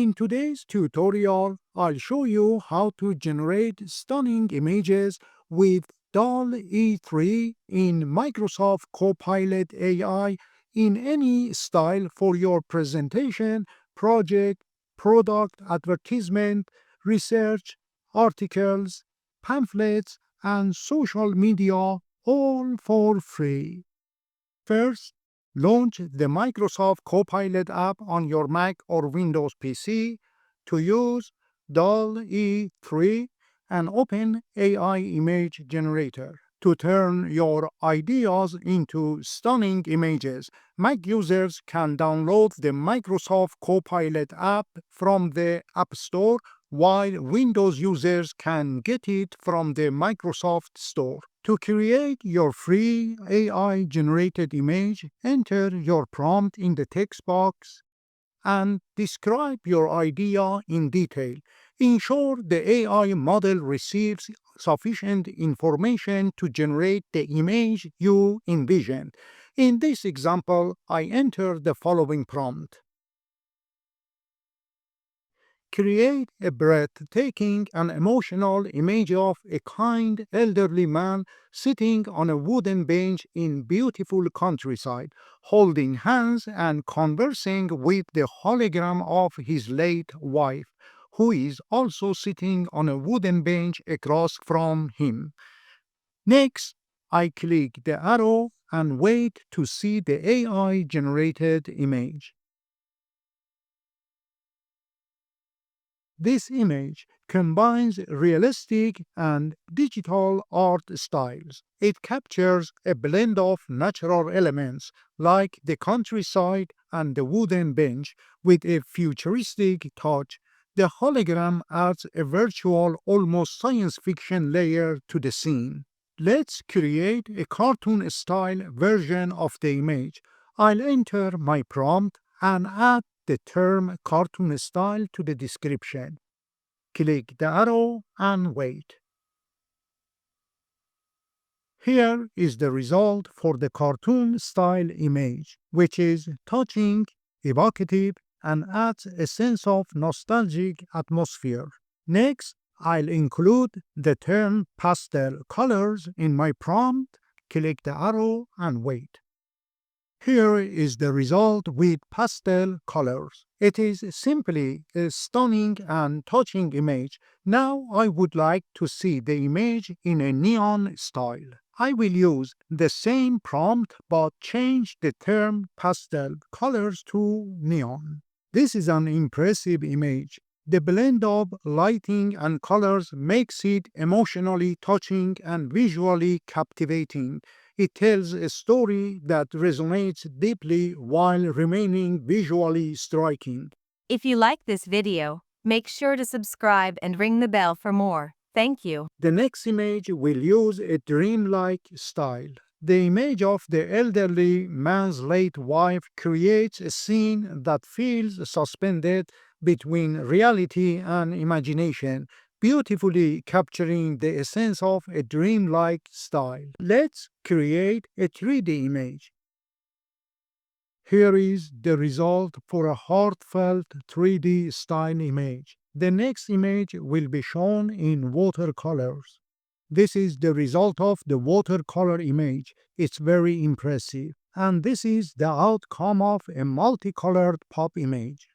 In today's tutorial, I'll show you how to generate stunning images with DALL-E 3 in Microsoft Copilot AI in any style for your presentation, project, product advertisement, research, articles, pamphlets, and social media, all for free. First, launch the Microsoft Copilot app on your Mac or Windows PC to use DALL-E 3 and open AI Image Generator to turn your ideas into stunning images. Mac users can download the Microsoft Copilot app from the App Store, while Windows users can get it from the Microsoft Store. To create your free AI-generated image, enter your prompt in the text box and describe your idea in detail. Ensure the AI model receives sufficient information to generate the image you envision. In this example, I enter the following prompt. Create a breathtaking and emotional image of a kind elderly man sitting on a wooden bench in beautiful countryside, holding hands and conversing with the hologram of his late wife, who is also sitting on a wooden bench across from him. Next, I click the arrow and wait to see the AI-generated image. This image combines realistic and digital art styles. It captures a blend of natural elements like the countryside and the wooden bench with a futuristic touch. The hologram adds a virtual, almost science fiction layer to the scene. Let's create a cartoon-style version of the image. I'll enter my prompt and add the term cartoon style to the description. Click the arrow and wait. Here is the result for the cartoon style image, which is touching, evocative, and adds a sense of nostalgic atmosphere. Next, I'll include the term pastel colors in my prompt. Click the arrow and wait. Here is the result with pastel colors. It is simply a stunning and touching image. Now I would like to see the image in a neon style. I will use the same prompt but change the term pastel colors to neon. This is an impressive image. The blend of lighting and colors makes it emotionally touching and visually captivating. It tells a story that resonates deeply while remaining visually striking. If you like this video, make sure to subscribe and ring the bell for more. Thank you. The next image will use a dreamlike style. The image of the elderly man's late wife creates a scene that feels suspended between reality and imagination, beautifully capturing the essence of a dreamlike style. Let's create a 3D image. Here is the result for a heartfelt 3D style image. The next image will be shown in watercolors. This is the result of the watercolor image. It's very impressive. And this is the outcome of a multicolored pop image.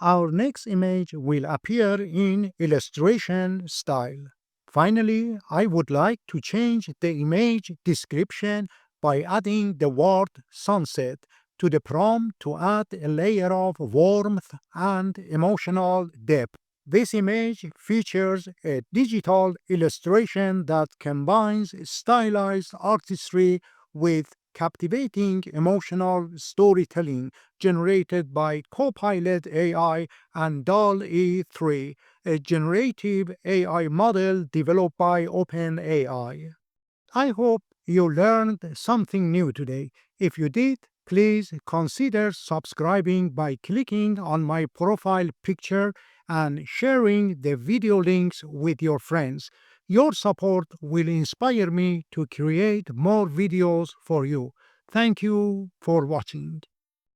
Our next image will appear in illustration style. Finally, I would like to change the image description by adding the word sunset to the prompt to add a layer of warmth and emotional depth. This image features a digital illustration that combines stylized artistry with captivating emotional storytelling generated by Copilot AI and DALL-E 3, a generative AI model developed by OpenAI. I hope you learned something new today. If you did, please consider subscribing by clicking on my profile picture and sharing the video links with your friends. Your support will inspire me to create more videos for you. Thank you for watching.